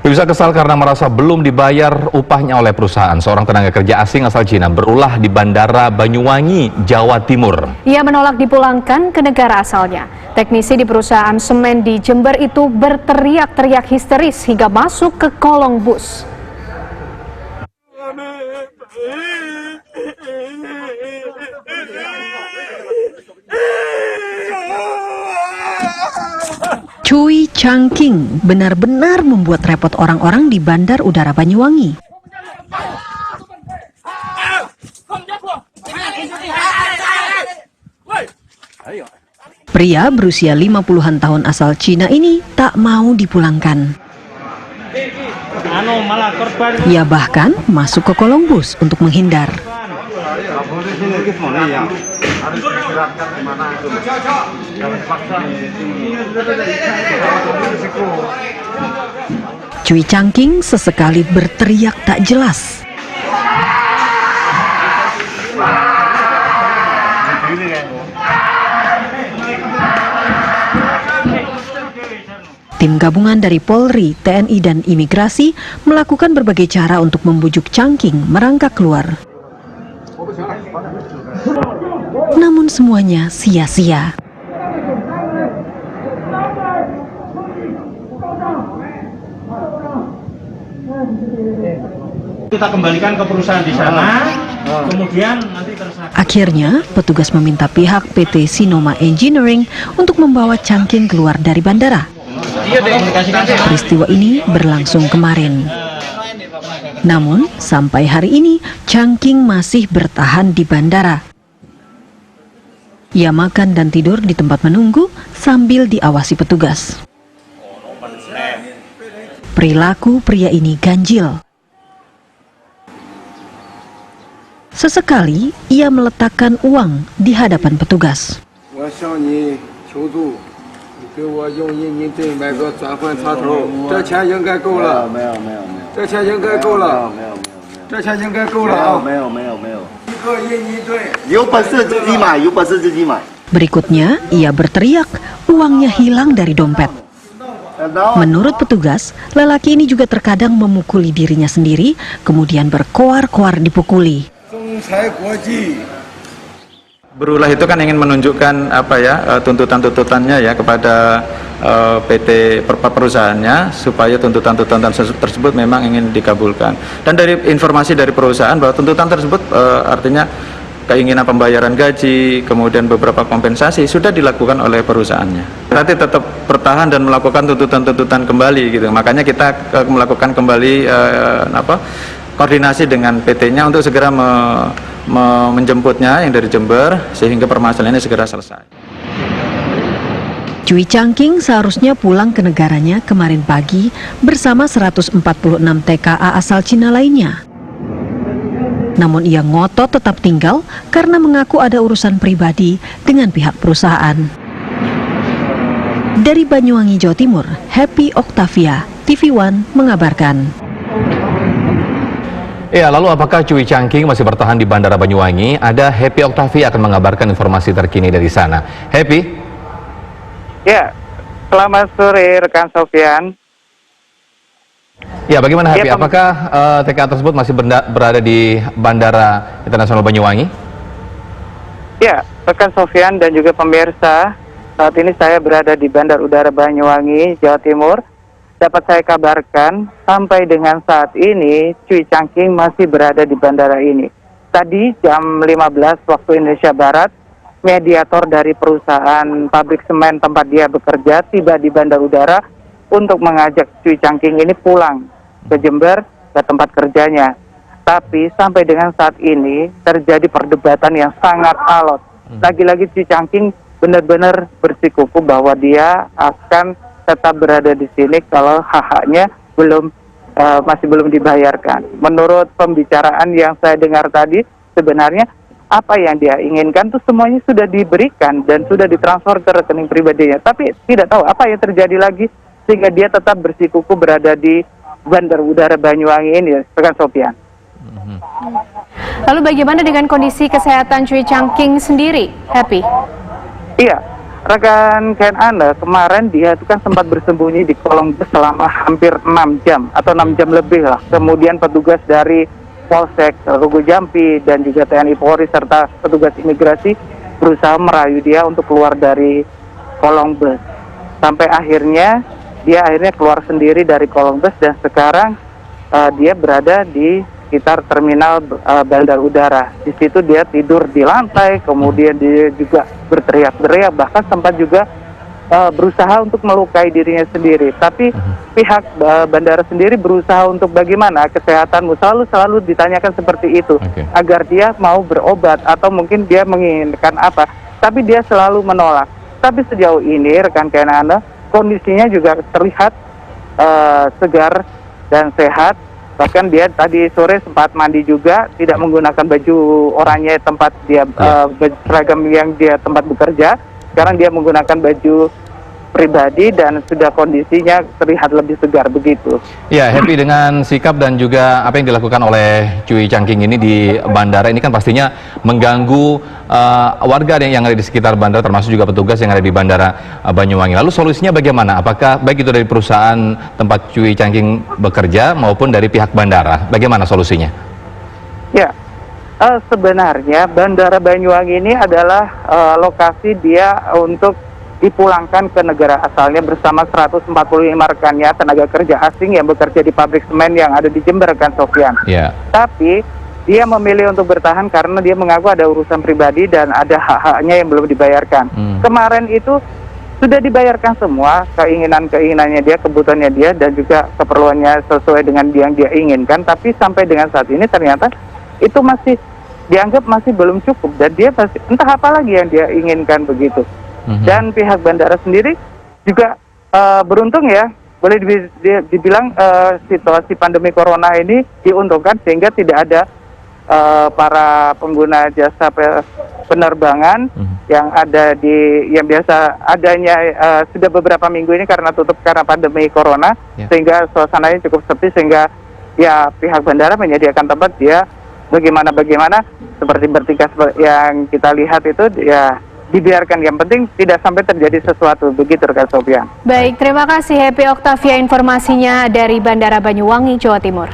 Bisa kesal karena merasa belum dibayar upahnya oleh perusahaan. Seorang tenaga kerja asing asal Cina berulah di Bandara Banyuwangi, Jawa Timur. Ia menolak dipulangkan ke negara asalnya. Teknisi di perusahaan semen di Jember itu berteriak-teriak histeris hingga masuk ke kolong bus. Cui Changking benar-benar membuat repot orang-orang di Bandar Udara Banyuwangi. Pria berusia 50-an tahun asal Cina ini tak mau dipulangkan. Ia bahkan masuk ke kolong bus untuk menghindar. Cui Changking sesekali berteriak tak jelas. Tim gabungan dari Polri, TNI, dan Imigrasi melakukan berbagai cara untuk membujuk Changking merangkak keluar. Namun semuanya sia-sia. Kita kembalikan ke perusahaan di sana, kemudian nanti Akhirnya, petugas meminta pihak PT Sinoma Engineering untuk membawa Changking keluar dari bandara. Peristiwa ini berlangsung kemarin. Namun, sampai hari ini, Changking masih bertahan di bandara. Ia makan dan tidur di tempat menunggu sambil diawasi petugas. Perilaku pria ini ganjil. Sesekali, ia meletakkan uang di hadapan petugas. Berikutnya, ia berteriak, uangnya hilang dari dompet. Menurut petugas, lelaki ini juga terkadang memukuli dirinya sendiri, kemudian berkoar-koar dipukuli. Berulah itu kan ingin menunjukkan tuntutan-tuntutannya ya kepada PT perusahaannya supaya tuntutan-tuntutan tersebut memang ingin dikabulkan. Dan dari informasi dari perusahaan bahwa tuntutan tersebut artinya keinginan pembayaran gaji, kemudian beberapa kompensasi sudah dilakukan oleh perusahaannya. Nanti tetap bertahan dan melakukan tuntutan-tuntutan kembali gitu. Makanya kita melakukan kembali koordinasi dengan PT-nya untuk segera menjemputnya yang dari Jember sehingga permasalahan ini segera selesai. Cui Changking seharusnya pulang ke negaranya kemarin pagi bersama 146 TKA asal Cina lainnya. Namun ia ngotot tetap tinggal karena mengaku ada urusan pribadi dengan pihak perusahaan. Dari Banyuwangi, Jawa Timur, Happy Octavia, TV One mengabarkan. Ya, lalu apakah Cui Changking masih bertahan di Bandara Banyuwangi? Ada Happy Octavia akan mengabarkan informasi terkini dari sana. Happy? Ya, selamat sore rekan Sofian. Ya, bagaimana Happy? Apakah TKA tersebut masih berada di Bandara Internasional Banyuwangi? Ya, rekan Sofian dan juga pemirsa, saat ini saya berada di Bandar Udara Banyuwangi, Jawa Timur. Dapat saya kabarkan, sampai dengan saat ini, Cui Changking masih berada di bandara ini. Tadi jam 15 waktu Indonesia Barat, mediator dari perusahaan pabrik semen tempat dia bekerja tiba di Bandar Udara untuk mengajak Cui Changking ini pulang ke Jember, ke tempat kerjanya. Tapi sampai dengan saat ini terjadi perdebatan yang sangat alot. Lagi-lagi Cui Changking benar-benar bersikukuh bahwa dia akan tetap berada di sini kalau hak-haknya masih belum dibayarkan. Menurut pembicaraan yang saya dengar tadi, sebenarnya apa yang dia inginkan itu semuanya sudah diberikan dan sudah ditransfer ke rekening pribadinya. Tapi tidak tahu apa yang terjadi lagi sehingga dia tetap bersikukuh berada di Bandar Udara Banyuwangi ini, rekan Sofian. Lalu bagaimana dengan kondisi kesehatan Cui Changking sendiri, Happy? Iya, rekan Ken Anda, kemarin dia itu kan sempat bersembunyi di kolong bus selama hampir 6 jam atau 6 jam lebih lah. Kemudian petugas dari Polsek Tugu Jampi dan juga TNI Polri serta petugas imigrasi berusaha merayu dia untuk keluar dari kolong bus. Sampai akhirnya dia keluar sendiri dari kolong bus dan sekarang dia berada di sekitar terminal bandar udara. Di situ dia tidur di lantai, kemudian dia juga berteriak-teriak, bahkan sempat juga berusaha untuk melukai dirinya sendiri. Tapi pihak bandara sendiri berusaha untuk bagaimana kesehatanmu, selalu ditanyakan seperti itu, agar dia mau berobat atau mungkin dia menginginkan apa. Tapi dia selalu menolak. Tapi sejauh ini rekan Anda, kondisinya juga terlihat segar dan sehat. Bahkan dia tadi sore sempat mandi juga, tidak menggunakan baju oranye tempat dia seragam yang dia tempat bekerja. Sekarang dia menggunakan baju pribadi dan sudah kondisinya terlihat lebih segar begitu. Ya, happy dengan sikap dan juga apa yang dilakukan oleh Cui Changking ini di bandara. Ini kan pastinya mengganggu warga yang ada di sekitar bandara, termasuk juga petugas yang ada di bandara Banyuwangi. Lalu solusinya bagaimana? Apakah baik itu dari perusahaan tempat Cui Changking bekerja maupun dari pihak bandara? Bagaimana solusinya? Ya, sebenarnya bandara Banyuwangi ini adalah lokasi dia untuk dipulangkan ke negara asalnya bersama 145 rekannya tenaga kerja asing yang bekerja di pabrik semen yang ada di Jember, kan Sofyan. Yeah. Tapi dia memilih untuk bertahan karena dia mengaku ada urusan pribadi dan ada hak-haknya yang belum dibayarkan. Kemarin itu sudah dibayarkan semua keinginannya dia, kebutuhannya dia, dan juga keperluannya sesuai dengan yang dia inginkan. Tapi sampai dengan saat ini ternyata itu masih dianggap masih belum cukup dan dia pasti entah apa lagi yang dia inginkan begitu. Dan pihak bandara sendiri juga beruntung ya, boleh dibilang situasi pandemi corona ini diuntungkan sehingga tidak ada para pengguna jasa penerbangan yang ada yang biasa adanya sudah beberapa minggu ini karena tutup karena pandemi corona, sehingga suasananya cukup sepi, sehingga ya pihak bandara menyediakan tempat dia bagaimana seperti bertingkah yang kita lihat itu ya dibiarkan, yang penting tidak sampai terjadi sesuatu, begitu rekan Sofyan. Baik, terima kasih Happy Octavia informasinya dari Bandara Banyuwangi, Jawa Timur.